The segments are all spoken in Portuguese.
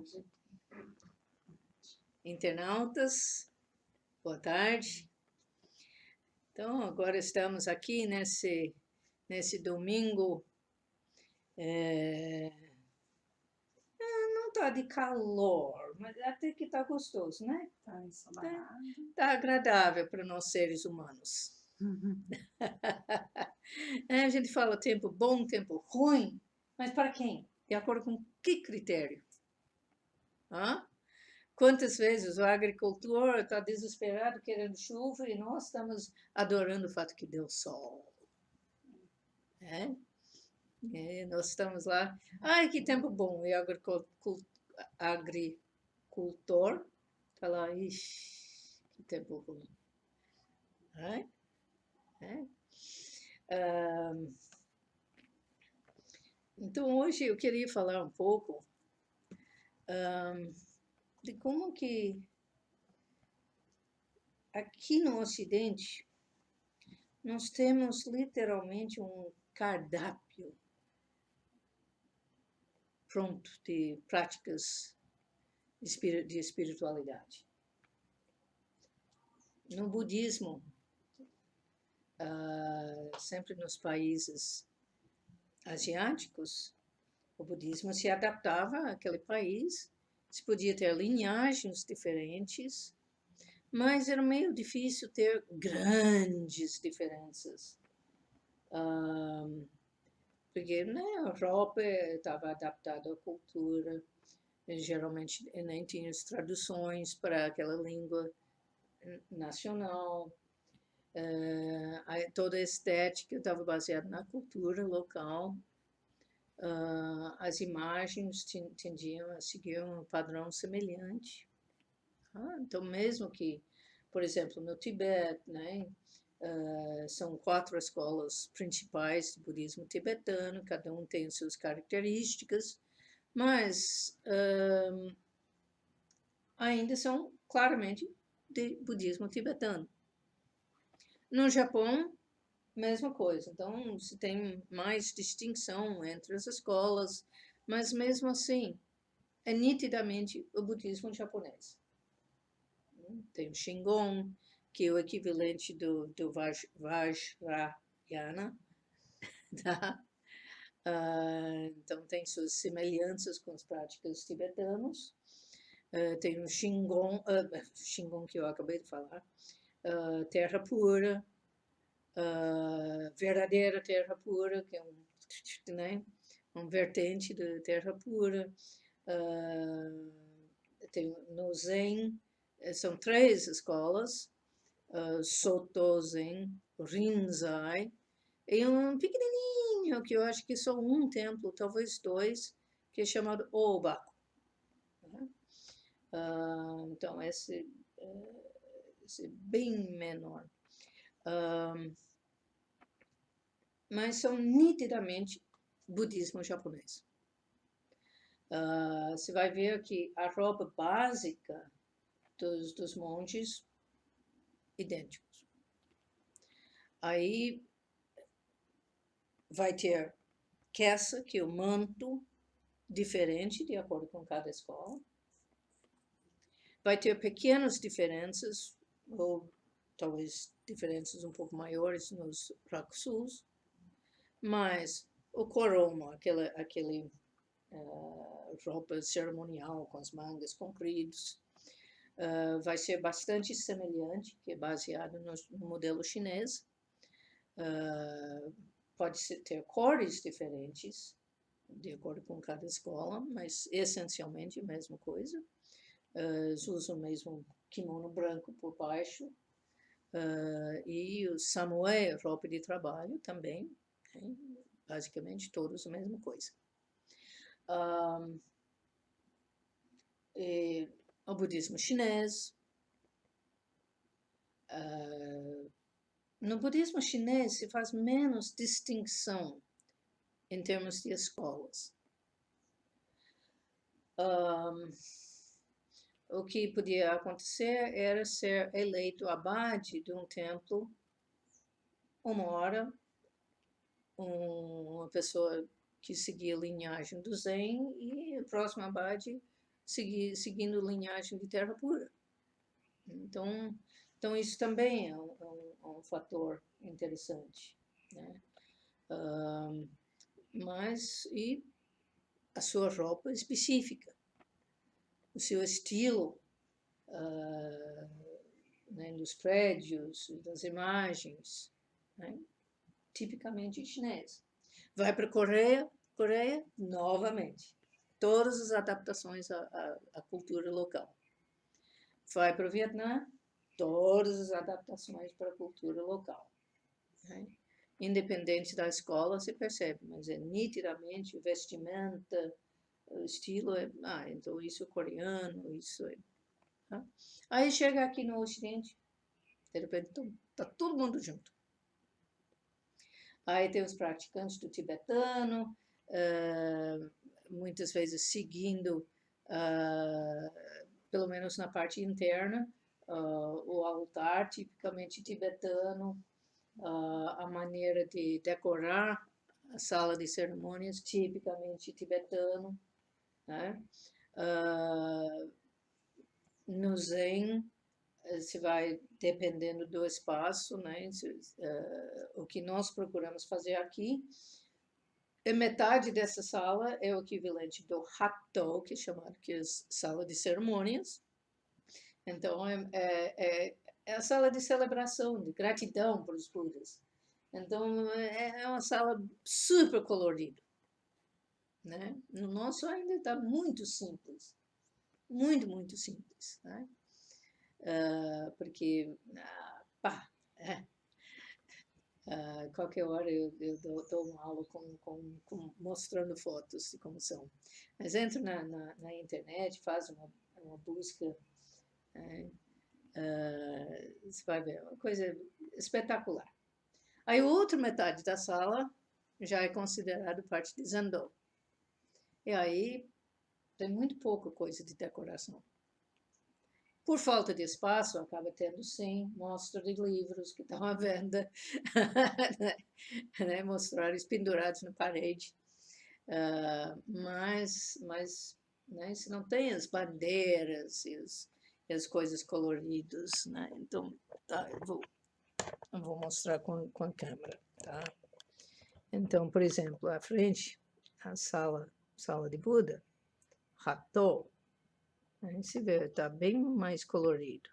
tarde. Internautas, boa tarde. Então, agora estamos aqui nesse domingo. Não está de calor, mas até que está gostoso, né? Tá ensolarado. Está agradável para nós seres humanos. A gente fala tempo bom, tempo ruim, mas para quem? De acordo com que critério? Hã? Quantas vezes o agricultor está desesperado querendo chuva e nós estamos adorando o fato que deu sol. Nós estamos lá, ai que tempo bom, e o agricultor está lá, ixi, que tempo ruim. Então hoje eu queria falar um pouco de como que aqui no Ocidente nós temos literalmente um cardápio pronto de práticas de espiritualidade. No budismo, sempre nos países asiáticos, o budismo se adaptava àquele país, se podia ter linhagens diferentes, mas era meio difícil ter grandes diferenças. Porque né, a Europa estava adaptada à cultura, geralmente nem tinha as traduções para aquela língua nacional. Toda a estética estava baseada na cultura local. As imagens tendiam a seguir um padrão semelhante. Então, mesmo que, por exemplo, no Tibete, né, são 4 escolas principais de budismo tibetano, cada um tem suas características, mas ainda são claramente de budismo tibetano. No Japão, mesma coisa. Então, se tem mais distinção entre as escolas, mas mesmo assim, é nitidamente o budismo japonês. Tem o Shingon, que é o equivalente do Vajrayana. Tá? Então, tem suas semelhanças com as práticas tibetanas. Tem o Shingon, Shingon que eu acabei de falar, terra pura, verdadeira terra pura, que é um vertente da terra pura. Tem no Zen, são 3 escolas, Soto Zen, Rinzai, e um pequenininho, que eu acho que só um templo, talvez 2, que é chamado Obaku. Então, esse é bem menor. Mas são nitidamente budismo japonês. Você vai ver que a roupa básica dos monges, idênticos. Aí vai ter kessa, que é o manto, diferente de acordo com cada escola. Vai ter pequenas diferenças, ou talvez diferenças um pouco maiores nos rakusus, mas o koroma, aquele roupa cerimonial com as mangas compridas, vai ser bastante semelhante, que é baseado no modelo chinês. Pode ter cores diferentes, de acordo com cada escola, mas essencialmente a mesma coisa. Eles usam mesmo kimono branco por baixo, e o samoe, roupa de trabalho também, né? Basicamente todos a mesma coisa. O budismo chinês. No budismo chinês se faz menos distinção em termos de escolas. O que podia acontecer era ser eleito abade de um templo 1 hora, uma pessoa que seguia a linhagem do Zen, e o próximo abade seguindo linhagem de terra pura. Então isso também é um fator interessante, né? Mas, e a sua roupa específica, o seu estilo, né, dos prédios, das imagens, né? Tipicamente chinês. Vai para a Coreia, novamente. Todas as adaptações à cultura local. Vai para o Vietnã, todas as adaptações para a cultura local. Né? Independente da escola, se percebe, mas é nitidamente vestimenta, o estilo é, então isso é coreano, isso é. Tá? Aí chega aqui no Ocidente, de repente está todo mundo junto. Aí tem os praticantes do tibetano, muitas vezes seguindo, pelo menos na parte interna, o altar tipicamente tibetano, a maneira de decorar a sala de cerimônias tipicamente tibetano, né? No Zen, se vai dependendo do espaço, né? O que nós procuramos fazer aqui, metade dessa sala é o equivalente do Hatto, que é chamado que é sala de cerimônias. Então, é a sala de celebração, de gratidão para os Budas. Então, é uma sala super colorida, né? No nosso ainda está muito simples, muito simples, né? Porque, qualquer hora eu dou uma aula mostrando fotos de como são. Mas entra na internet, faz uma busca, você vai ver, uma coisa espetacular. Aí a outra metade da sala já é considerado parte de Zendo. E aí tem muito pouca coisa de decoração. Por falta de espaço, acaba tendo, sim, mostra de livros que estão à venda, né? Mostrares pendurados na parede. Mas né, se não tem as bandeiras e as coisas coloridas, né? Então, tá, eu vou mostrar com a câmera, tá? Então, por exemplo, à frente, a sala de Buda, Hatto, a gente se vê, está bem mais colorido.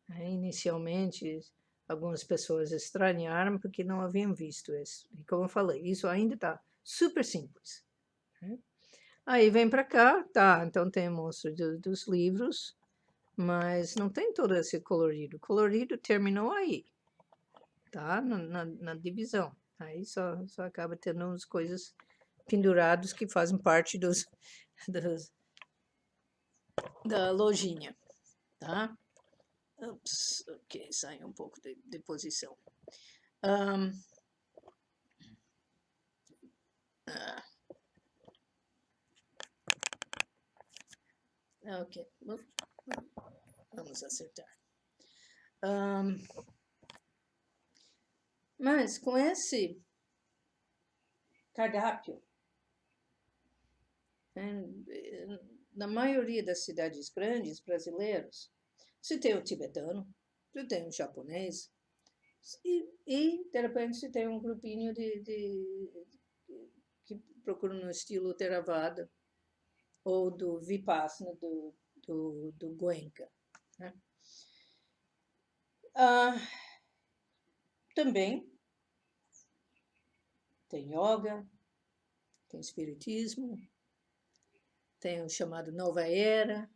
Inicialmente, algumas pessoas estranharam porque não haviam visto isso. E como eu falei, isso ainda está super simples. Né? Aí vem para cá, tá, então tem a mostra dos livros, mas não tem todo esse colorido. O colorido terminou aí, tá? Na divisão. Aí só acaba tendo umas coisas penduradas que fazem parte da lojinha, tá? Ups, ok, saiu um pouco de posição. Ok, vamos acertar. Mas com esse cardápio, na maioria das cidades grandes brasileiras, se tem o tibetano, se tem o japonês, e de repente se tem um grupinho que procura no estilo Theravada ou do Vipassana, do Goenka. Né? Também tem yoga, tem espiritismo, tem o chamado Nova Era,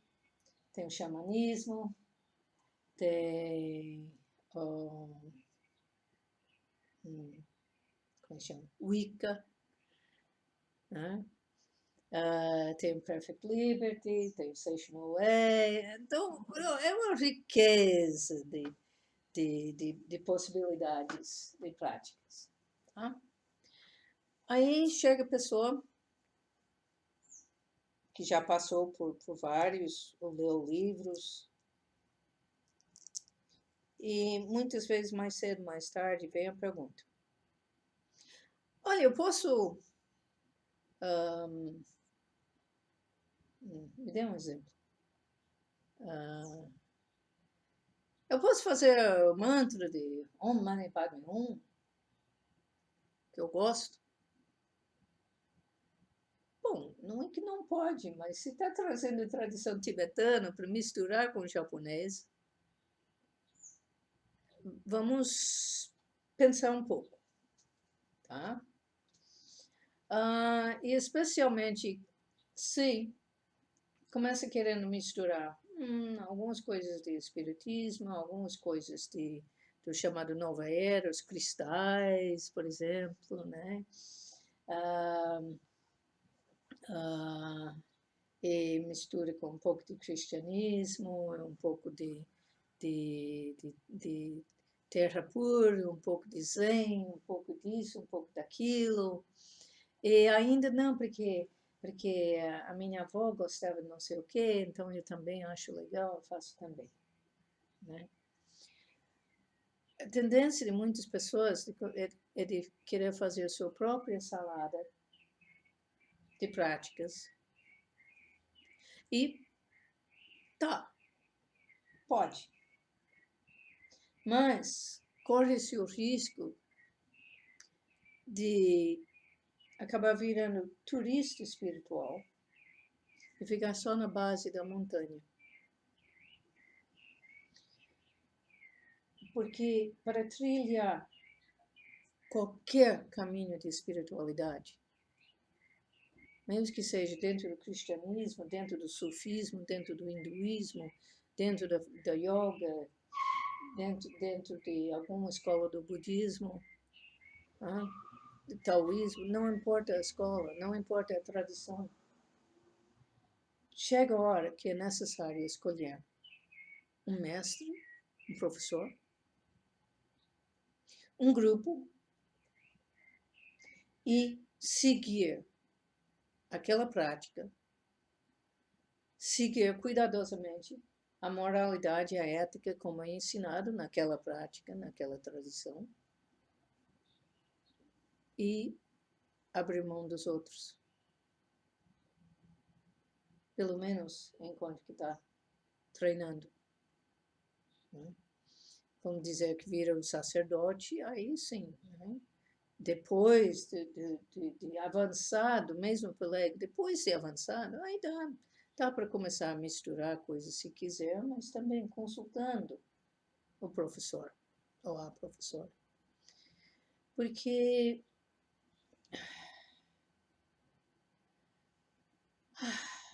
tem o xamanismo, tem como chama? Wicca, né? Tem o Perfect Liberty, tem o Sessional Way. Então, é uma riqueza de possibilidades de práticas. Tá? Aí chega a pessoa que já passou por vários, ou leu livros, e muitas vezes mais cedo, mais tarde, vem a pergunta. Olha, eu posso Me dê um exemplo. Eu posso fazer o mantra de Om Mani Padme Hum, que eu gosto. Bom, não é que não pode, mas se está trazendo tradição tibetana para misturar com o japonês, vamos pensar um pouco, tá? E especialmente se começa querendo misturar algumas coisas de espiritismo, algumas coisas do chamado Nova Era, os cristais, por exemplo, né? Ah, ah, e mistura com um pouco de cristianismo, um pouco de terra pura, um pouco de zen, um pouco disso, um pouco daquilo. E ainda não, porque a minha avó gostava de não sei o quê, então eu também acho legal, eu faço também, né? A tendência de muitas pessoas é de querer fazer a sua própria salada de práticas. E tá, pode. Mas corre-se o risco de acabar virando turista espiritual e ficar só na base da montanha. Porque para trilhar qualquer caminho de espiritualidade, mesmo que seja dentro do cristianismo, dentro do sufismo, dentro do hinduísmo, dentro da yoga, dentro de alguma escola do budismo, do taoísmo, não importa a escola, não importa a tradição. Chega a hora que é necessário escolher um mestre, um professor, um grupo e seguir aquela prática, seguir cuidadosamente a moralidade e a ética como é ensinado naquela prática, naquela tradição, e abrir mão dos outros. Pelo menos enquanto que está treinando. Né? Vamos dizer que vira o sacerdote, aí sim. Né? Depois de avançado, mesmo pelo ego, depois de avançado, aí dá para começar a misturar coisas se quiser, mas também consultando o professor ou a professora. Porque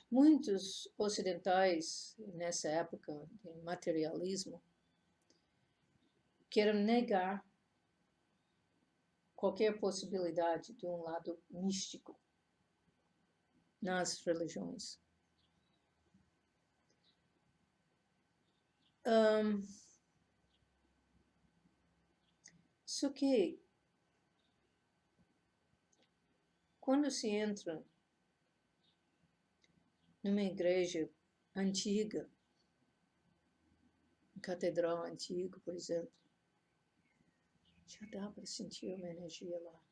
muitos ocidentais, nessa época de materialismo, querem negar qualquer possibilidade de um lado místico nas religiões. Só que quando se entra numa igreja antiga, catedral antiga, por exemplo, já dá para sentir uma energia lá.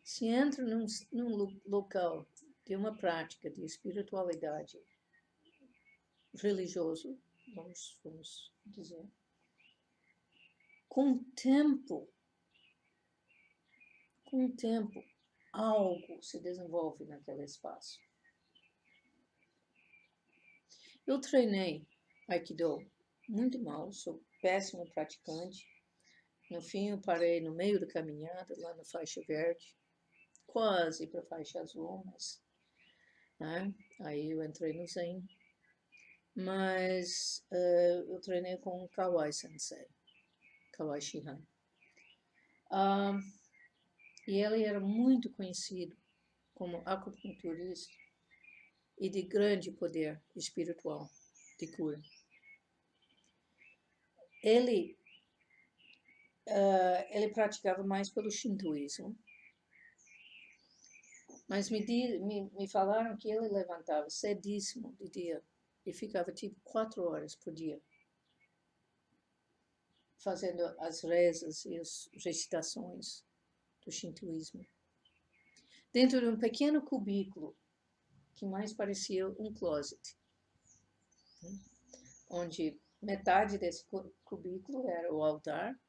Se entra num local de uma prática de espiritualidade religioso, vamos dizer, com o tempo, algo se desenvolve naquele espaço. Eu treinei Aikido muito mal, sou péssimo praticante. No fim, eu parei no meio da caminhada, lá na faixa verde, quase para a faixa azul, mas né? Aí eu entrei no Zen. Mas eu treinei com o Kawai Sensei, Kawai Shihan. E ele era muito conhecido como acupunturista e de grande poder espiritual de cura. Ele praticava mais pelo shintoísmo, mas me falaram que ele levantava cedíssimo de dia e ficava tipo 4 horas por dia fazendo as rezas e as recitações do shintoísmo. dentro de um pequeno cubículo, que mais parecia um closet, onde metade desse cubículo era o altar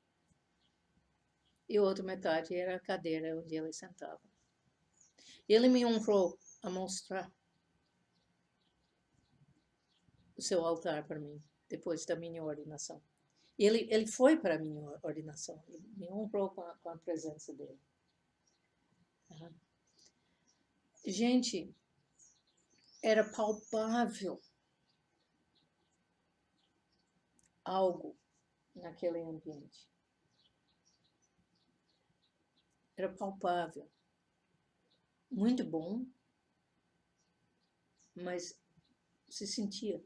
e a outra metade era a cadeira onde ele sentava. Ele me honrou a mostrar o seu altar para mim, depois da minha ordenação. Ele foi para a minha ordenação, ele me honrou com a presença dele. Gente, era palpável algo naquele ambiente. Era palpável. Muito bom, mas se sentia.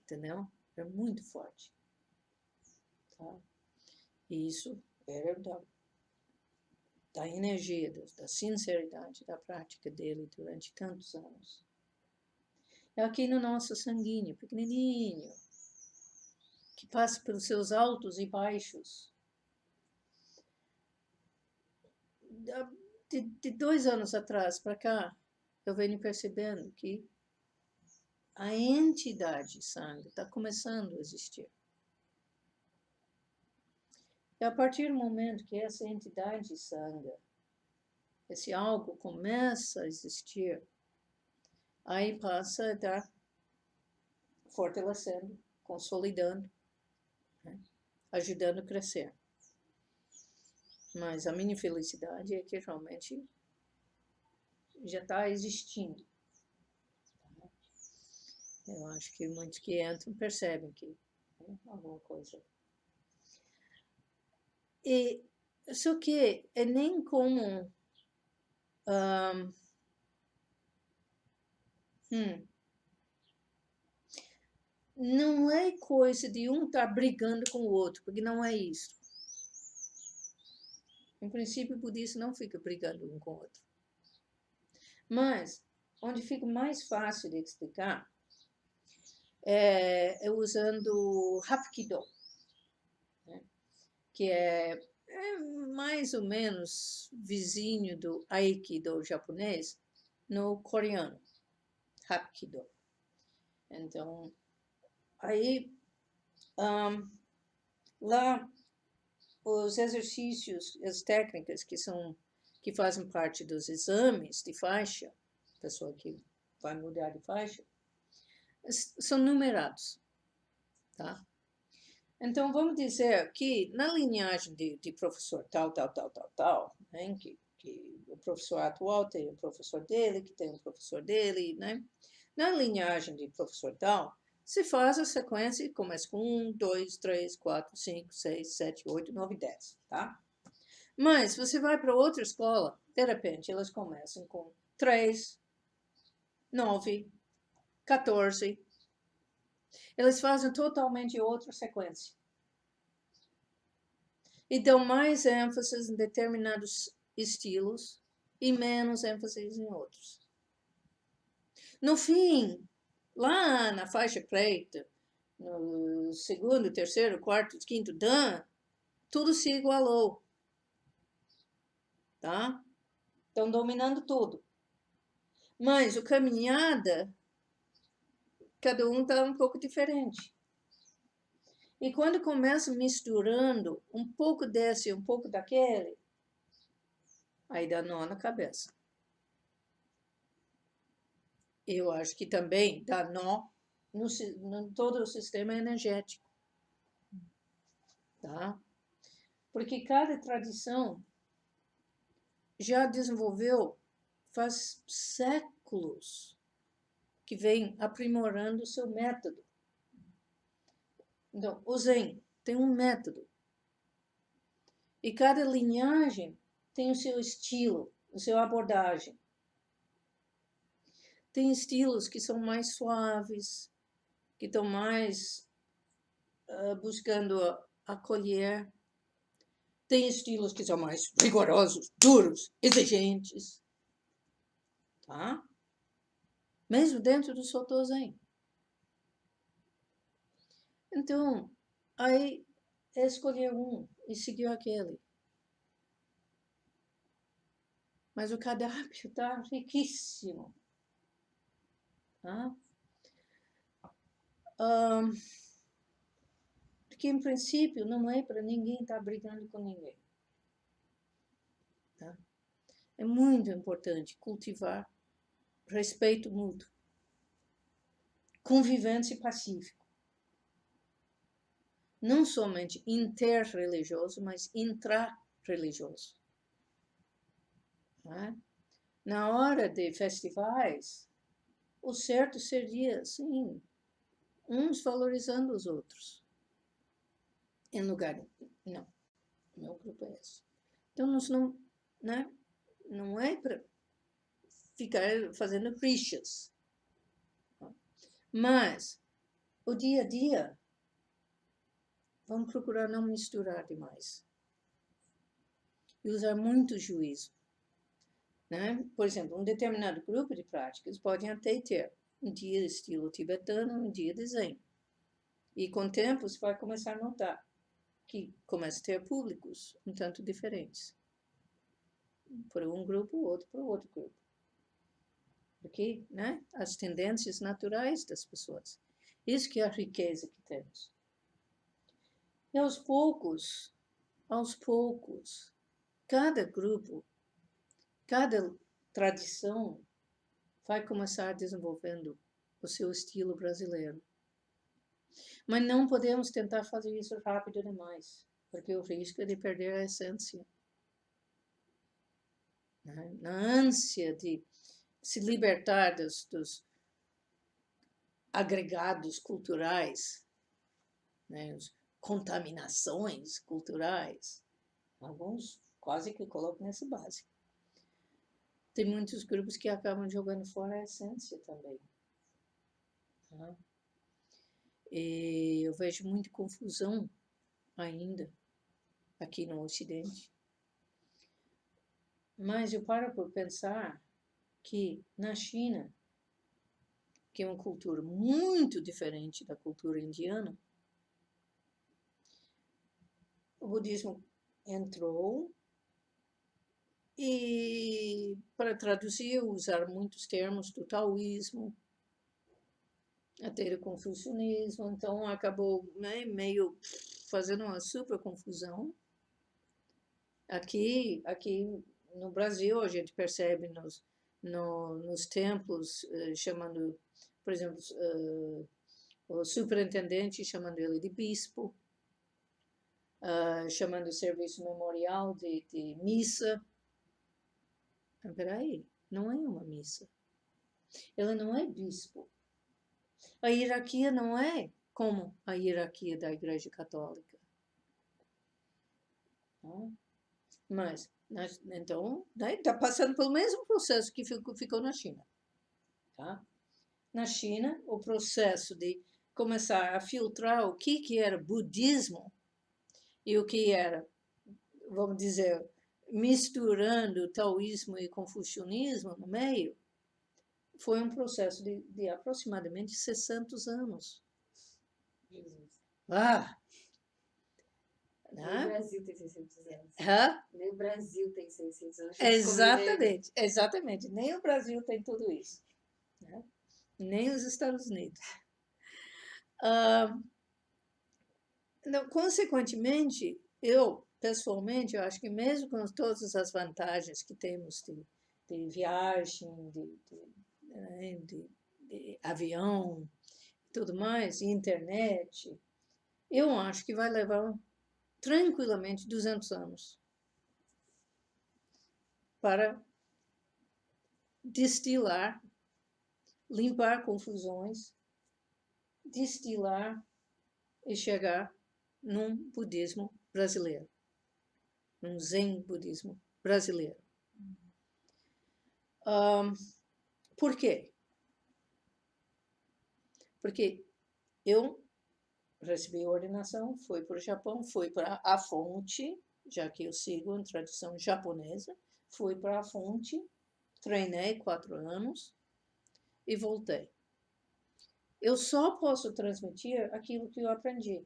Entendeu? Era muito forte. Tá? E isso era da energia, da sinceridade, da prática dele durante tantos anos. É aqui no nosso sanguíneo, pequenininho, que passa pelos seus altos e baixos. De 2 anos atrás para cá, eu venho percebendo que a entidade sangue está começando a existir. E a partir do momento que essa entidade sangue, esse algo começa a existir, aí passa a estar fortalecendo, consolidando, né? Ajudando a crescer. Mas a minha felicidade é que realmente já está existindo. Eu acho que muitos que entram percebem que alguma coisa. E só que é nem como não é coisa de um estar brigando com o outro, porque não é isso. Em princípio, o budista não fica brigando um com o outro. Mas, onde fica mais fácil de explicar, é usando Hapkido, né? Que é mais ou menos vizinho do Aikido japonês no coreano, Hapkido. Então, aí, lá, os exercícios, as técnicas que fazem parte dos exames de faixa, pessoa que vai mudar de faixa, são numerados, tá? Então, vamos dizer que na linhagem de professor tal, né, que o professor atual tem o professor dele, que tem o professor dele, né? Na linhagem de professor tal, se faz a sequência e começa com 1, 2, 3, 4, 5, 6, 7, 8, 9, 10, tá? Mas você vai para outra escola, de repente elas começam com 3, 9, 14. Eles fazem totalmente outra sequência. E dão mais ênfase em determinados estilos e menos ênfase em outros. No fim, lá na faixa preta, no segundo, terceiro, quarto, quinto dan, tudo se igualou. Tá? Estão dominando tudo. Mas o caminhada, cada um está um pouco diferente. E quando começa misturando um pouco desse e um pouco daquele, aí dá nó na cabeça. Eu acho que também dá nó no todo o sistema energético. Tá? Porque cada tradição já desenvolveu faz séculos que vem aprimorando o seu método. Então, o Zen tem um método. E cada linhagem tem o seu estilo, a sua abordagem. Tem estilos que são mais suaves, que estão mais buscando acolher. Tem estilos que são mais rigorosos, duros, exigentes. Tá? Mesmo dentro do Soto Zen. Então, aí escolheu um e seguiu aquele. Mas o cardápio está riquíssimo. Tá? Porque, em princípio, não é para ninguém estar brigando com ninguém. Tá? É muito importante cultivar respeito mútuo, convivência pacífica. Não somente interreligioso, mas intrarreligioso. Tá? Na hora de festivais, o certo seria, sim, uns valorizando os outros. Em lugar de, não, meu grupo é esse. Então, nós não, né, não é para ficar fazendo rixas. Mas, o dia a dia, vamos procurar não misturar demais. E usar muito juízo. Né? Por exemplo, um determinado grupo de práticas podem até ter um dia estilo tibetano, um dia de zen. E com o tempo você vai começar a notar que começa a ter públicos um tanto diferentes. Para um grupo, outro para outro grupo. Porque, né, as tendências naturais das pessoas. Isso que é a riqueza que temos. E aos poucos, cada grupo, cada tradição vai começar desenvolvendo o seu estilo brasileiro. Mas não podemos tentar fazer isso rápido demais, porque o risco é de perder a essência. Na ânsia de se libertar dos agregados culturais, né, as contaminações culturais, alguns quase que colocam nessa base. Tem muitos grupos que acabam jogando fora a essência também. Tá? E eu vejo muita confusão ainda aqui no Ocidente. Mas eu paro por pensar que na China, que é uma cultura muito diferente da cultura indiana, o budismo entrou e, para traduzir, usar muitos termos do taoísmo, até do confucionismo, então acabou, né, meio fazendo uma super confusão. Aqui no Brasil, a gente percebe nos templos, chamando, por exemplo, o superintendente chamando ele de bispo, chamando o serviço memorial de missa. Mas, peraí, não é uma missa. Ele não é bispo. A hierarquia não é como a hierarquia da Igreja Católica. Tá? Mas, então, está passando pelo mesmo processo que ficou na China. Tá? Na China, o processo de começar a filtrar o que era budismo e o que era, vamos dizer, misturando taoísmo e confucionismo no meio, foi um processo de aproximadamente 60 anos. Jesus. Ah! Nem o Brasil tem 600 anos. Hã? Nem o Brasil tem 600 anos. Exatamente, exatamente. Nem o Brasil tem tudo isso. Né? Nem os Estados Unidos. Então, consequentemente, pessoalmente, eu acho que mesmo com todas as vantagens que temos de viagem, de avião, tudo mais, internet, eu acho que vai levar tranquilamente 200 anos para destilar, limpar confusões, destilar e chegar num budismo brasileiro, num zen budismo brasileiro. Por quê? Porque eu recebi a ordenação, fui para o Japão, fui para a fonte, já que eu sigo a tradição japonesa, fui para a fonte, treinei 4 anos e voltei. Eu só posso transmitir aquilo que eu aprendi.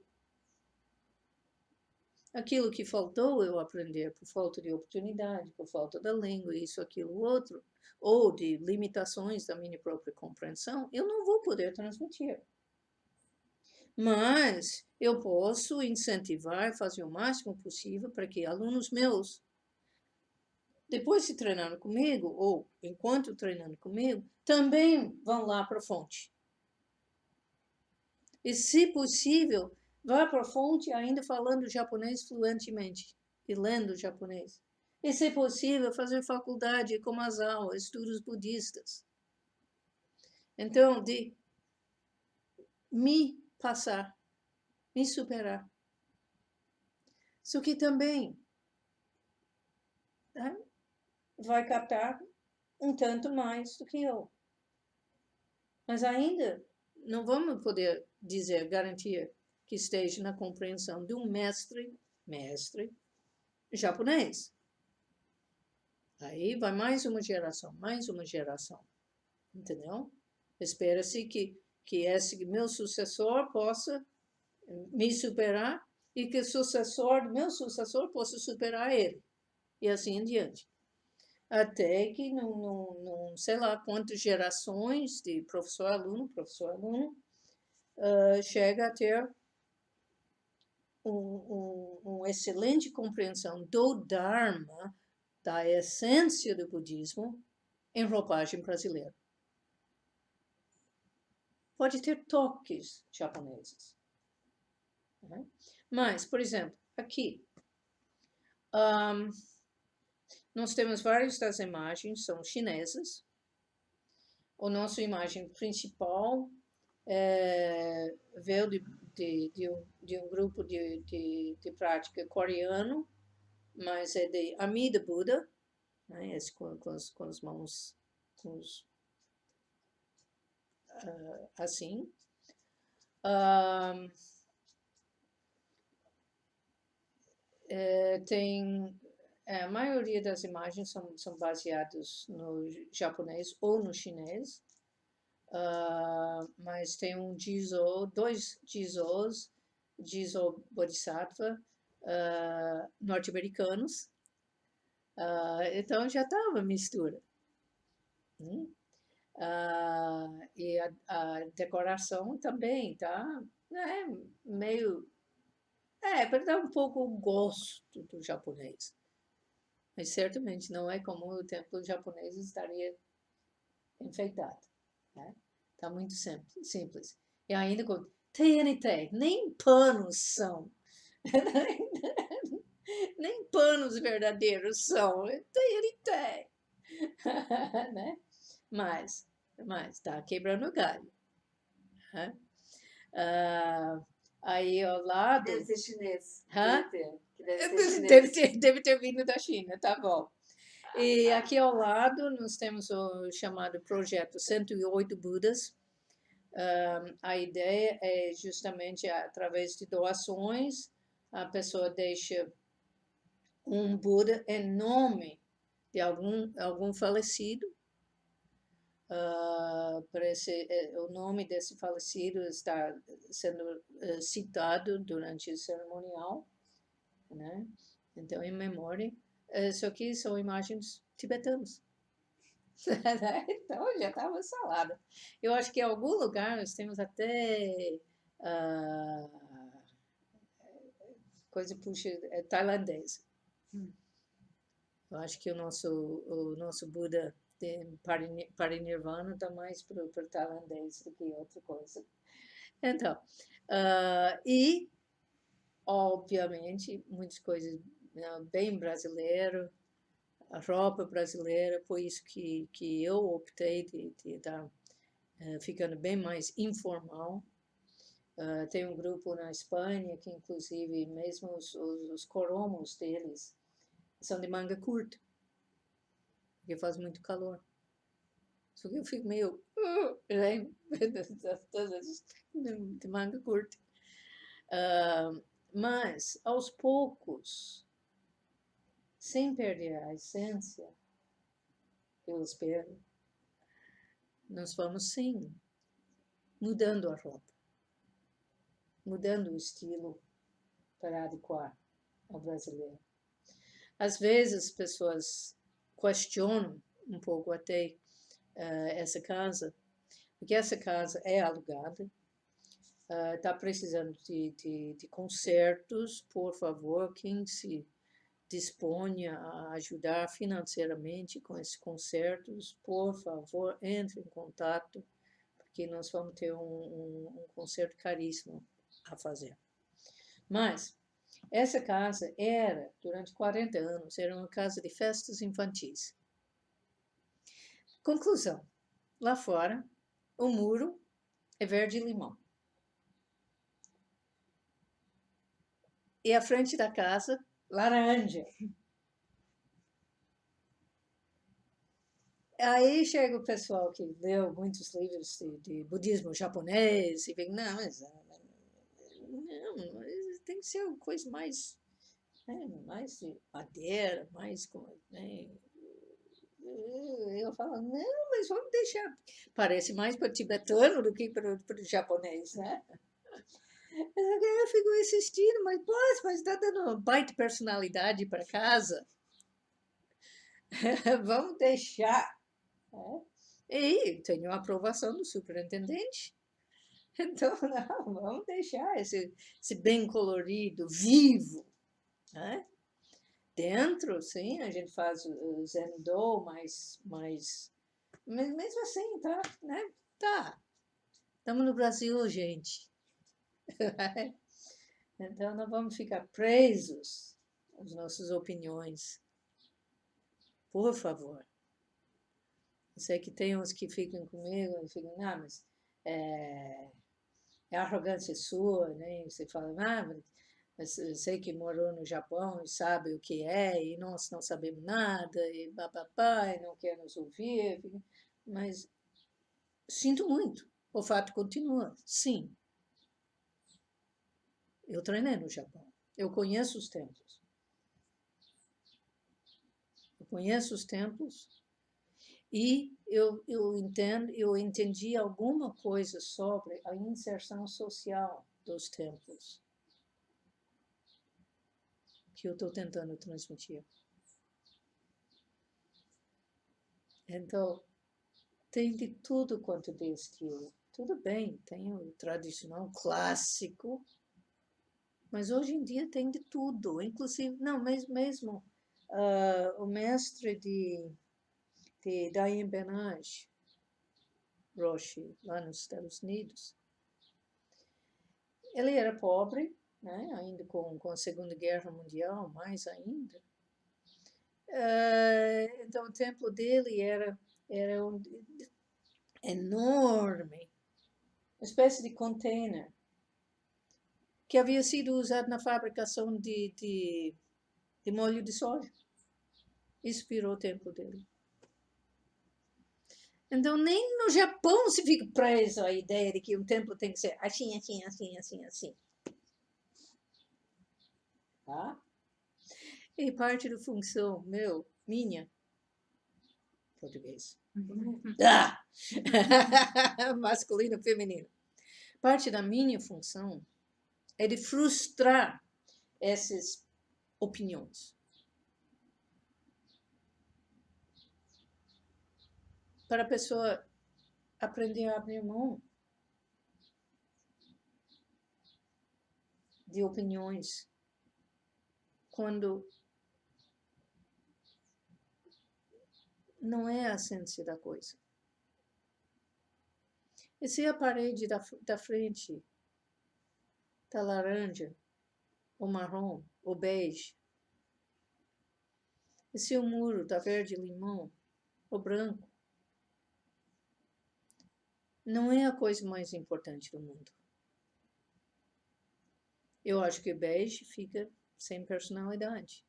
Aquilo que faltou eu aprender por falta de oportunidade, por falta da língua, isso, aquilo, outro, ou de limitações da minha própria compreensão, eu não vou poder transmitir. Mas eu posso incentivar, fazer o máximo possível para que alunos meus, depois de treinando comigo, ou enquanto treinando comigo, também vão lá para a fonte. E, se possível, vá para a fonte ainda falando japonês fluentemente e lendo japonês. E, se possível, fazer faculdade como Komazawa, estudos budistas. Então, de me passar, me superar. Isso que também, né, vai captar um tanto mais do que eu. Mas ainda não vamos poder dizer, garantir que esteja na compreensão de um mestre japonês. Aí vai mais uma geração, entendeu? Espera-se que esse meu sucessor possa me superar e que o sucessor do meu sucessor possa superar ele. E assim em diante. Até que, não sei lá quantas gerações de professor-aluno, chega a ter uma excelente compreensão do Dharma, da essência do budismo, em roupagem brasileira. Pode ter toques japoneses. Né? Mas, por exemplo, aqui, nós temos várias das imagens, são chinesas. A nossa imagem principal veio de um grupo de prática coreano, mas é de Amida Buda, né? Esse com as mãos assim. A maioria das imagens são baseadas no japonês ou no chinês, mas tem dois Jizo Bodhisattva norte-americanos, então já estava mistura. E a decoração também tá, né, meio para dar um pouco o gosto do japonês. Mas certamente não é como o templo japonês estaria enfeitado. Né? Tá muito simples. E ainda com TNT, nem panos são. Nem panos verdadeiros são. TNT. Né? Mas tá quebrando galho. Né? Aí ao lado. Deve ser chinês. Hã? Deve ser chinês. Deve ter vindo da China, tá bom. E aqui ao lado nós temos o chamado projeto 108 Budas. A ideia é justamente através de doações, a pessoa deixa um Buda em nome de algum falecido. O nome desse falecido está sendo citado durante o cerimonial, né? Então, em memória. Isso aqui são imagens tibetanas. Então, já estava salada. Eu acho que em algum lugar nós temos até coisa tailandesa. Eu acho que o nosso Buda de Parinirvana está mais para o tailandês do que outra coisa. Então, e, obviamente, muitas coisas bem brasileiras, a roupa brasileira, por isso que eu optei de estar ficando bem mais informal. Tem um grupo na Espanha que, inclusive, mesmo os coromos deles são de manga curta, porque faz muito calor. Só que eu fico meio de manga curta. Mas, aos poucos, sem perder a essência, eu espero, nós vamos sim mudando a roupa, mudando o estilo para adequar ao brasileiro. Às vezes, as pessoas questionam um pouco até essa casa, porque essa casa é alugada, está precisando de consertos, por favor, quem se disponha a ajudar financeiramente com esses consertos, por favor, entre em contato, porque nós vamos ter um conserto caríssimo a fazer. Mas essa casa era, durante 40 anos, era uma casa de festas infantis. Conclusão, lá fora, o muro é verde-limão. E a frente da casa, laranja. Aí chega o pessoal que leu muitos livros de budismo japonês e vem, não, mas tem que ser uma coisa mais, mais de madeira, mais... Né? Eu falo, não, mas vamos deixar. Parece mais para o tibetano do que para o japonês, né? Eu fico insistindo, mas está dando uma baita personalidade para casa. Vamos deixar. E tenho a aprovação do superintendente. Então, não, vamos deixar esse bem colorido, vivo. Né? Dentro, sim, a gente faz o Zendo, mas mesmo assim, tá, né? Tá. Estamos no Brasil, gente. Então, não vamos ficar presos às nossas opiniões. Por favor. Eu sei que tem uns que ficam comigo e ficam, não, mas é arrogância sua, né? Você fala, mas eu sei que morou no Japão e sabe o que é, e nós não sabemos nada, e papapá, e não quer nos ouvir. Mas sinto muito, o fato continua, sim. Eu treinei no Japão, eu conheço os templos. Eu conheço os templos e eu entendi alguma coisa sobre a inserção social dos templos que eu estou tentando transmitir. Então, tem de tudo quanto de estilo. Tudo bem, tem o tradicional clássico, mas hoje em dia tem de tudo, inclusive, não, mas mesmo o mestre de Dayan Benage, Roshi, lá nos Estados Unidos, ele era pobre, né, ainda com a Segunda Guerra Mundial, mais ainda. Então, o templo dele era enorme, uma espécie de container, que havia sido usado na fabricação de molho de soja. Isso virou o templo dele. Então, nem no Japão se fica preso à ideia de que um templo tem que ser assim, assim, assim, assim, assim. Tá? E parte da função, minha, português. Masculino, feminino. Parte da minha função é de frustrar essas opiniões. Para a pessoa aprender a abrir mão de opiniões quando não é a essência da coisa. E se a parede da frente está laranja, ou marrom, ou bege, e se o muro está verde-limão, ou branco, não é a coisa mais importante do mundo. Eu acho que o bege fica sem personalidade.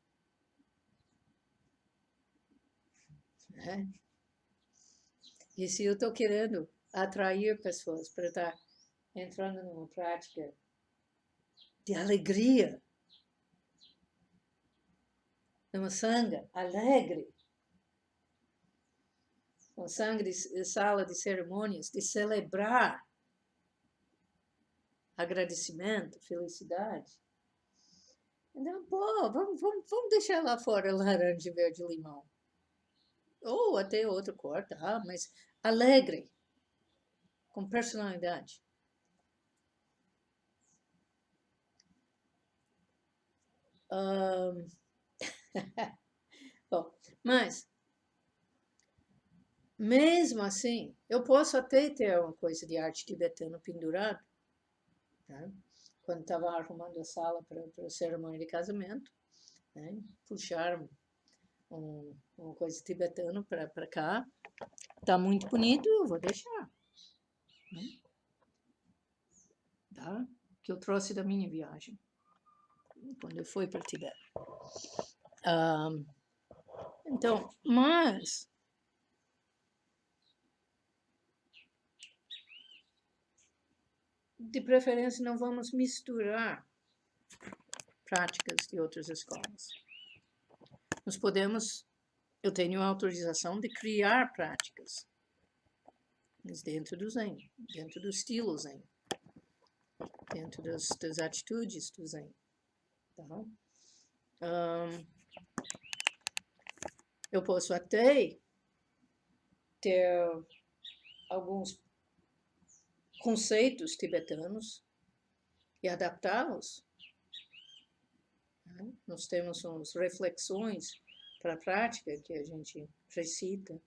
Né? E se eu estou querendo atrair pessoas para estar entrando numa prática de alegria, numa sanga alegre, uma sanga de sala de cerimônias, de celebrar agradecimento, felicidade, Então, pô, vamos deixar lá fora laranja, verde e limão. Ou até outra cor, tá? Mas alegre, com personalidade. Ahn, Bom, mas, mesmo assim, eu posso até ter uma coisa de arte tibetana pendurado, tá? Quando estava arrumando a sala para a cerimônia de casamento, né? Puxar uma coisa tibetana para cá. Tá muito bonito, eu vou deixar, né? Tá? Que eu trouxe da minha viagem, quando eu fui para Tibete. Então, mas de preferência não vamos misturar práticas de outras escolas. Nós podemos, eu tenho autorização de criar práticas, mas dentro do Zen, dentro do estilo Zen, dentro das atitudes do Zen. Tá? Eu posso até ter alguns conceitos tibetanos e adaptá-los. Né? Nós temos umas reflexões para a prática que a gente recita,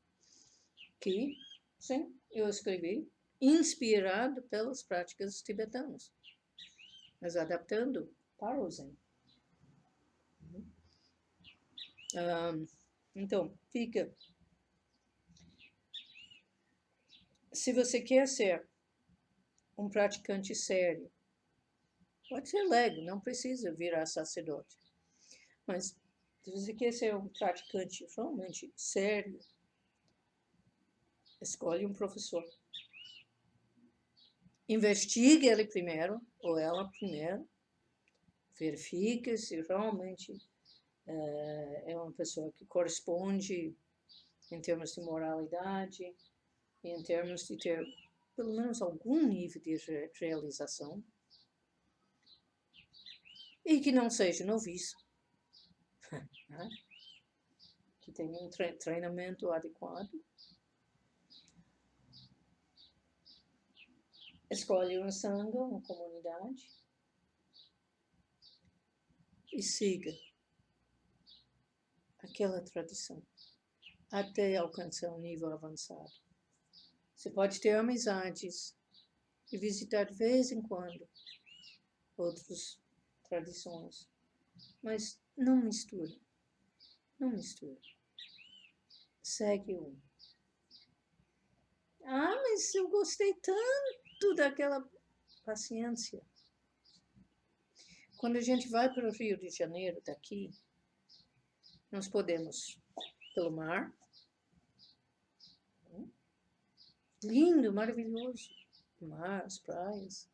que, sim, eu escrevi, inspirado pelas práticas tibetanas, mas adaptando para o Zen. Então, fica. Se você quer ser um praticante sério, pode ser leigo, não precisa virar sacerdote. Mas se você quer ser um praticante realmente sério, escolhe um professor. Investigue ele primeiro, ou ela primeiro. Verifique se realmente é uma pessoa que corresponde em termos de moralidade, em termos de ter pelo menos algum nível de realização, e que não seja noviço, né? Que tenha um treinamento adequado. Escolhe uma sangha, uma comunidade, e siga aquela tradição até alcançar um nível avançado. Você pode ter amizades e visitar de vez em quando outras tradições, mas não mistura, não mistura. Segue um. Ah, mas eu gostei tanto daquela paciência. Quando a gente vai para o Rio de Janeiro, daqui, nós podemos pelo mar. Lindo, maravilhoso. O mar, as praias.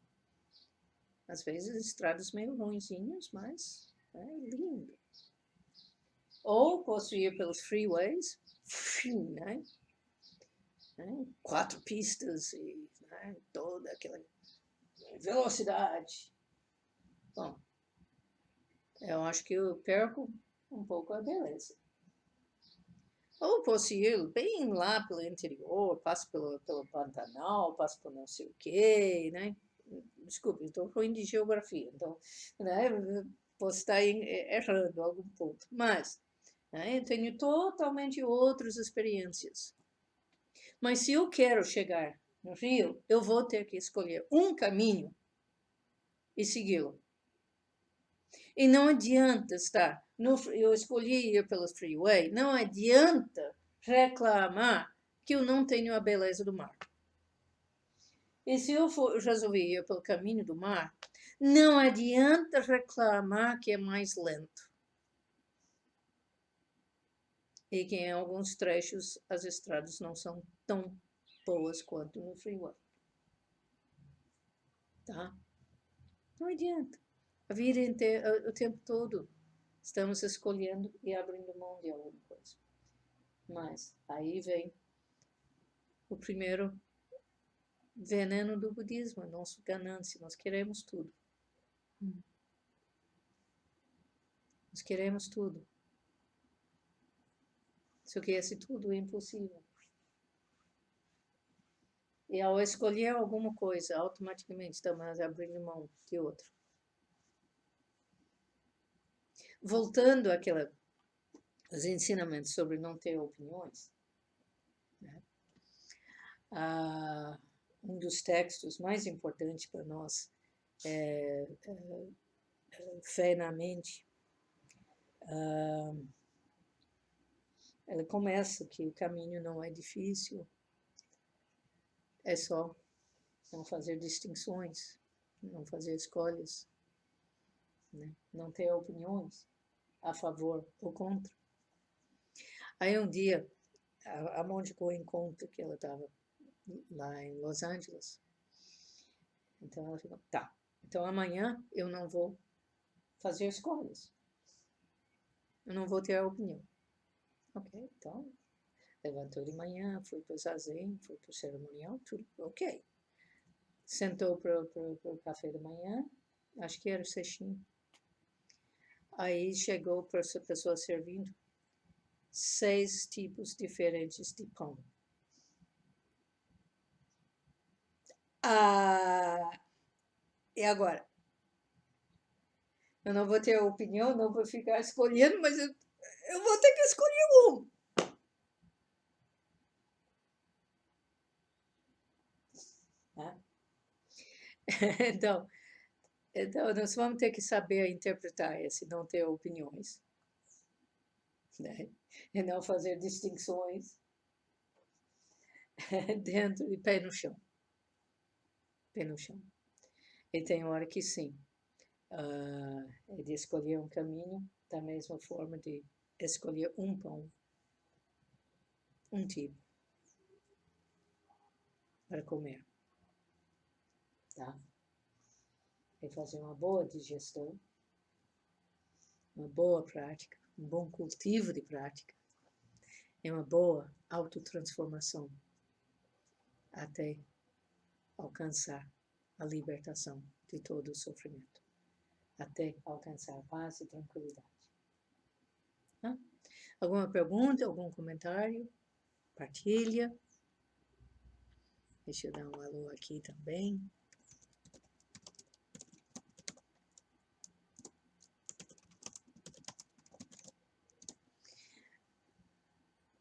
Às vezes estradas meio ruinzinhas, mas é lindo. Ou posso ir pelos freeways, né? 4 pistas e, né, toda aquela velocidade. Bom, eu acho que eu perco um pouco a beleza. Ou posso ir bem lá pelo interior, passo pelo Pantanal, passo por não sei o quê, né? Desculpe, estou ruim de geografia, então, né, posso estar errando algum ponto. Mas, né, eu tenho totalmente outras experiências. Mas se eu quero chegar no Rio, eu vou ter que escolher um caminho e segui-lo. E não adianta estar. Eu escolhi ir pelo freeway, não adianta reclamar que eu não tenho a beleza do mar. E se eu resolver ir pelo caminho do mar, não adianta reclamar que é mais lento. E que em alguns trechos as estradas não são tão boas quanto no freeway. Tá? Não adianta. A vida inteira, o tempo todo, estamos escolhendo e abrindo mão de alguma coisa. Mas aí vem o primeiro veneno do budismo, a nossa ganância. Nós queremos tudo. Nós queremos tudo. Só que esse tudo é impossível. E ao escolher alguma coisa, automaticamente estamos abrindo mão de outra. Voltando aos ensinamentos sobre não ter opiniões, né? Um dos textos mais importantes para nós é Fé na Mente. Ela começa que o caminho não é difícil, é só não fazer distinções, não fazer escolhas, né? Não ter opiniões a favor ou contra. Aí um dia, a Monte Coen conta que ela estava lá em Los Angeles. Então ela falou, tá, então amanhã eu não vou fazer escolhas. Eu não vou ter a opinião. Ok, então levantou de manhã, foi para o zazen, foi para o cerimonial, tudo ok. Sentou para o café da manhã, acho que era o sesshin. Aí chegou para essa pessoa servindo 6 tipos diferentes de pão. E agora? Eu não vou ter opinião, não vou ficar escolhendo, mas eu vou ter que escolher um. Tá? Então, nós vamos ter que saber interpretar esse não ter opiniões, né? E não fazer distinções dentro de pé no chão. Pé no chão. E tem hora que sim, é de escolher um caminho, da mesma forma de escolher um pão, um tipo, para comer. Tá? E fazer uma boa digestão, uma boa prática, um bom cultivo de prática, e uma boa autotransformação até alcançar a libertação de todo o sofrimento, até alcançar paz e tranquilidade. Tá? Alguma pergunta, algum comentário? Partilha. Deixa eu dar um alô aqui também.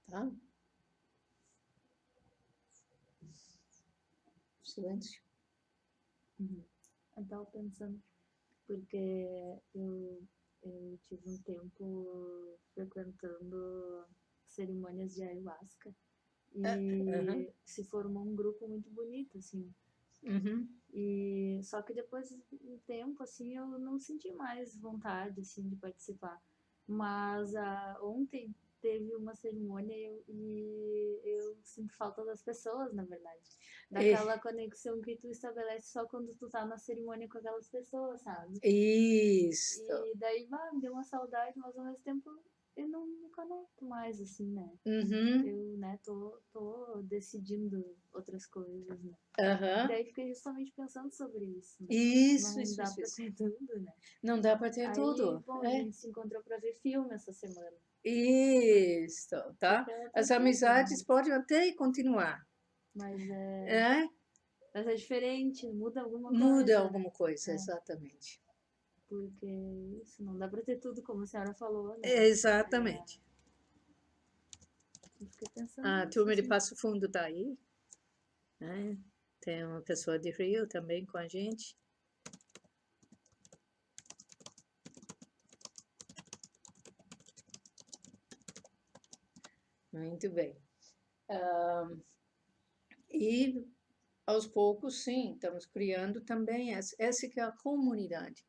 Tá? Silêncio. Eu estava pensando, porque eu tive um tempo frequentando cerimônias de ayahuasca e se formou um grupo muito bonito, assim. E só que depois de um tempo, assim, eu não senti mais vontade, assim, de participar. Mas ontem teve uma cerimônia e eu sinto falta das pessoas, na verdade. Daquela conexão que tu estabelece só quando tu tá na cerimônia com aquelas pessoas, sabe? Isso. E daí, me deu uma saudade, mas ao mesmo tempo eu não me conecto mais, assim, né? Eu, né, tô decidindo outras coisas, né? E daí fiquei justamente pensando sobre isso. Né? Não dá pra ter tudo, né? Não dá pra ter tudo. Bom, a gente se encontrou pra ver filme essa semana. Isso, tá? As amizades podem até continuar. Mas é diferente, muda alguma coisa. Muda alguma coisa, exatamente. Porque isso, não dá pra ter tudo, como a senhora falou, né? Exatamente. Eu fiquei pensando A nisso, turma de assim. Passo Fundo tá aí, né? Tem uma pessoa de Rio também com a gente. Muito bem. E aos poucos, sim, estamos criando também essa que é a comunidade.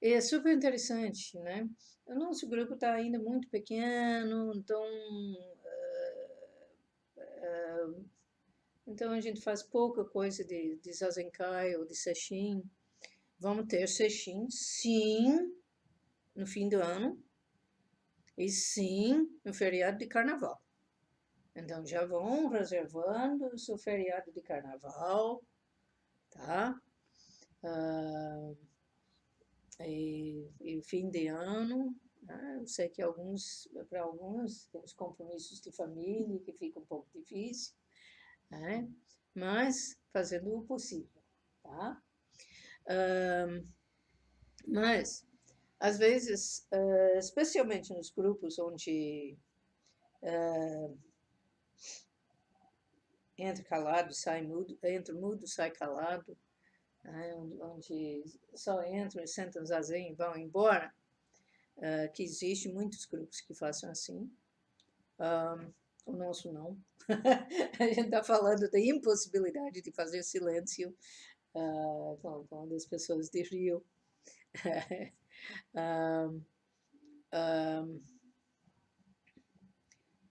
E é super interessante, né? O nosso grupo está ainda muito pequeno, então a gente faz pouca coisa de Zazenkai ou de Sesshin. Vamos ter Sesshin, sim, no fim do ano, e sim, no feriado de carnaval. Então já vão reservando o seu feriado de carnaval, tá? e fim de ano, né? Eu sei que para alguns, tem os compromissos de família que fica um pouco difícil, né? Mas fazendo o possível, tá? Mas, às vezes, especialmente nos grupos onde entra calado, sai mudo, entra mudo, sai calado, né? Onde só entram e sentam zazen e vão embora, que existe muitos grupos que façam assim. O nosso não. A gente está falando da impossibilidade de fazer silêncio quando as pessoas de Rio.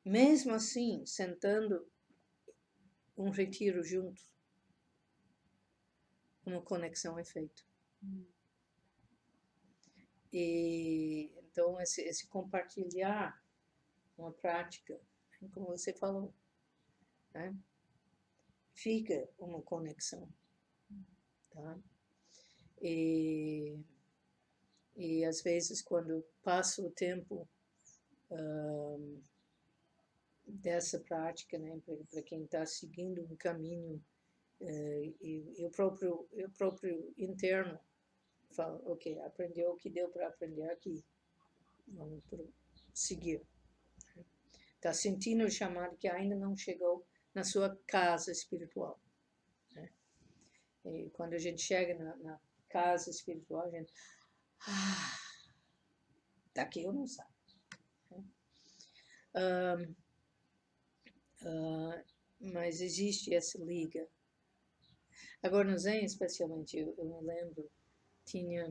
Mesmo assim, sentando um retiro junto, uma conexão é feita. E então esse compartilhar uma prática, como você falou, né? Fica uma conexão, tá? E às vezes quando passa o tempo dessa prática, né, para quem está seguindo um caminho, e o próprio interno fala, ok, aprendeu o que deu para aprender aqui, vamos seguir. Está sentindo o chamado que ainda não chegou na sua casa espiritual, né? E quando a gente chega na casa espiritual, a gente, daqui eu não saio, né? Mas existe essa liga. Agora no Zen, especialmente, eu me lembro, tinha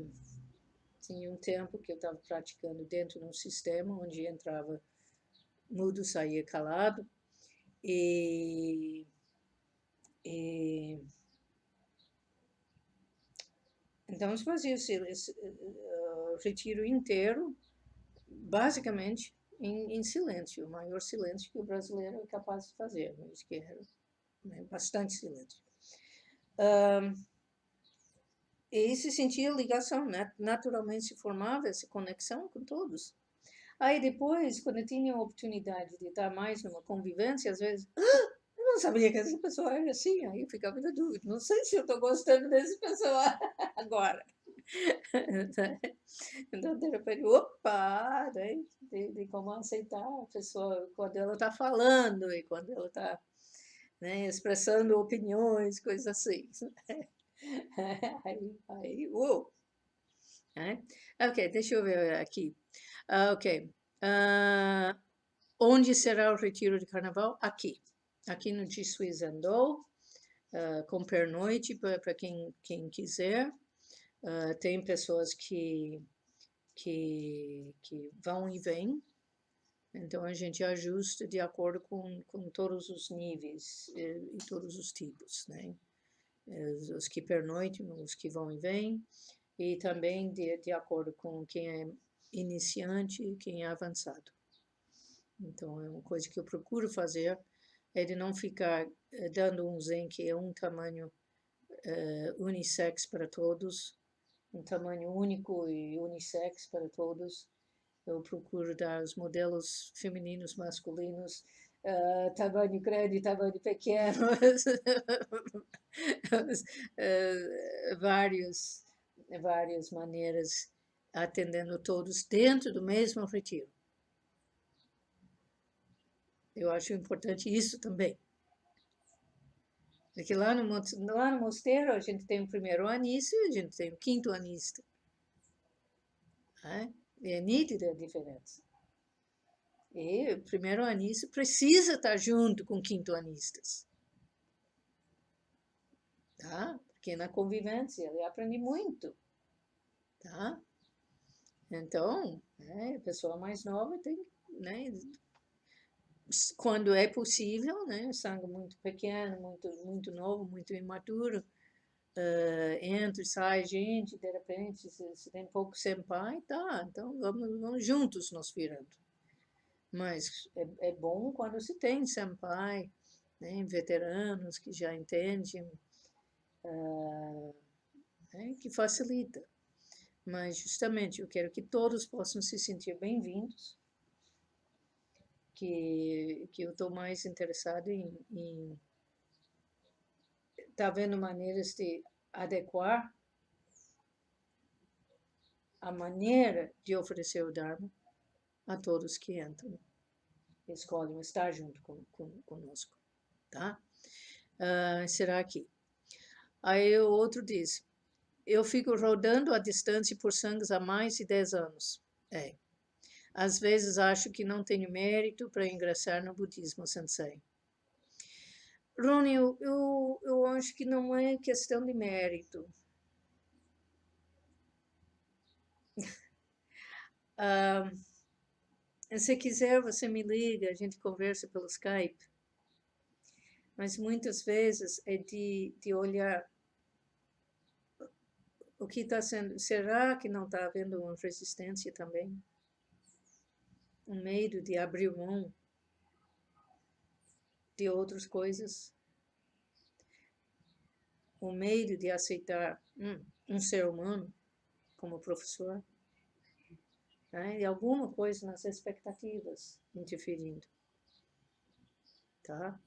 um tempo que eu estava praticando dentro de um sistema onde entrava mudo, saía calado, e então se fazia esse retiro inteiro, basicamente em silêncio, o maior silêncio que o brasileiro é capaz de fazer, mas que era, né, bastante silêncio. E se sentia ligação, né? Naturalmente se formava essa conexão com todos. Aí depois, quando eu tinha a oportunidade de estar mais numa convivência, às vezes, eu não sabia que essa pessoa era assim, aí eu ficava na dúvida, não sei se eu estou gostando dessa pessoa agora. Então, de repente, opa, né? De como aceitar a pessoa quando ela está falando e quando ela está, né, expressando opiniões, coisas assim. Aí, uou! Né? Ok, deixa eu ver aqui. Ok. Onde será o retiro de carnaval? Aqui. Aqui no Jisui Zendou, com pernoite para quem quiser. Tem pessoas que vão e vêm. Então, a gente ajusta de acordo com todos os níveis e todos os tipos, né? Os que pernoitam, os que vão e vêm, e também de acordo com quem é iniciante e quem é avançado. Então, é uma coisa que eu procuro fazer, é de não ficar dando um zen que é um tamanho unissex para todos, um tamanho único e unissex para todos. Eu procuro dar os modelos femininos, masculinos, tamanho grande, tamanho pequeno, várias maneiras, atendendo todos dentro do mesmo retiro. Eu acho importante isso também. Porque lá no mosteiro a gente tem o primeiro anista e a gente tem o quinto anista. Né? E é nítida a diferença. E o primeiro anista precisa estar junto com quinto-anistas. Tá? Porque na convivência ele aprende muito. Tá? Então, né, a pessoa mais nova tem, né, quando é possível, né, sangue muito pequeno, muito novo, muito imaturo, entra e sai gente, de repente, se tem pouco senpai, tá, então vamos juntos nos virando. Mas é bom quando se tem senpai, né, veteranos que já entendem, né, que facilita. Mas, justamente, eu quero que todos possam se sentir bem-vindos, que eu estou mais interessado em tá vendo maneiras de adequar a maneira de oferecer o Dharma a todos que entram, escolhem estar junto conosco, tá? Será aqui. Aí o outro diz, eu fico rodando a distância por sangues há mais de 10 anos. Às vezes acho que não tenho mérito para ingressar no budismo, sensei. Rony, eu acho que não é questão de mérito. Se quiser, você me liga, a gente conversa pelo Skype. Mas muitas vezes é de olhar o que está sendo. Será que não está havendo uma resistência também? Um medo de abrir mão de outras coisas? O medo de aceitar um ser humano como professor? E alguma coisa nas expectativas interferindo. Tá?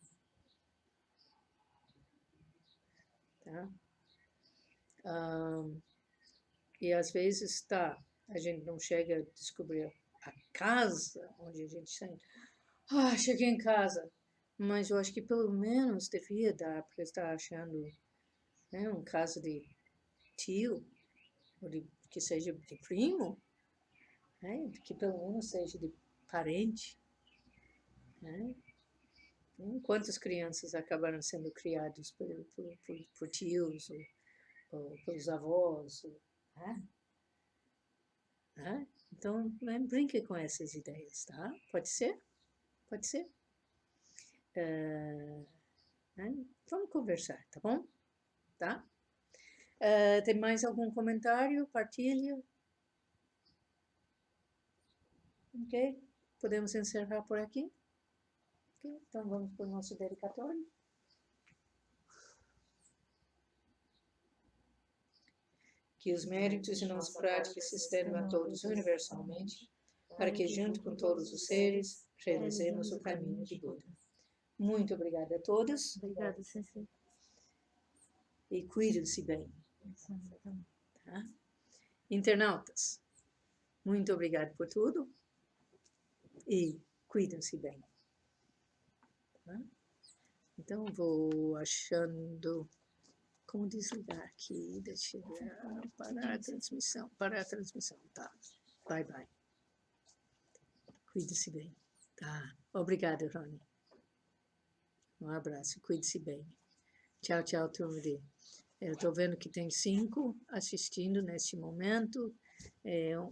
E às vezes a gente não chega a descobrir a casa onde a gente sente. Cheguei em casa. Mas eu acho que pelo menos devia dar, porque está achando um caso de tio, ou que seja de primo, que pelo menos seja de parente. Quantas crianças acabaram sendo criadas por tios ou pelos avós? Então, brinque com essas ideias, tá? Pode ser? Pode ser? Vamos conversar, tá bom? Tá? Tem mais algum comentário? Partilha? Ok? Podemos encerrar por aqui? Okay. Então, vamos para o nosso dedicatório. Que os méritos de nossa prática se estendam a todos universalmente, para que, junto com todos os seres, realizemos o caminho de Buda. Muito obrigada a todos. Obrigada, sensei. E cuidem-se bem. Tá? Internautas, muito obrigado por tudo. E cuidem-se bem. Tá? Então, vou achando como desligar aqui. Deixa eu ver. Parar a transmissão. Parar a transmissão. Tá. Bye, bye. Cuide-se bem. Tá. Obrigada, Rony. Um abraço. Cuide-se bem. Tchau, tchau, turma. Eu estou vendo que tem 5 assistindo neste momento.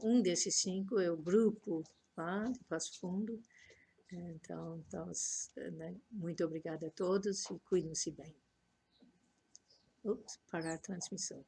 Um desses 5 é o grupo lá de Passo Fundo. Então, muito obrigada a todos e cuidem-se bem. Parar a transmissão.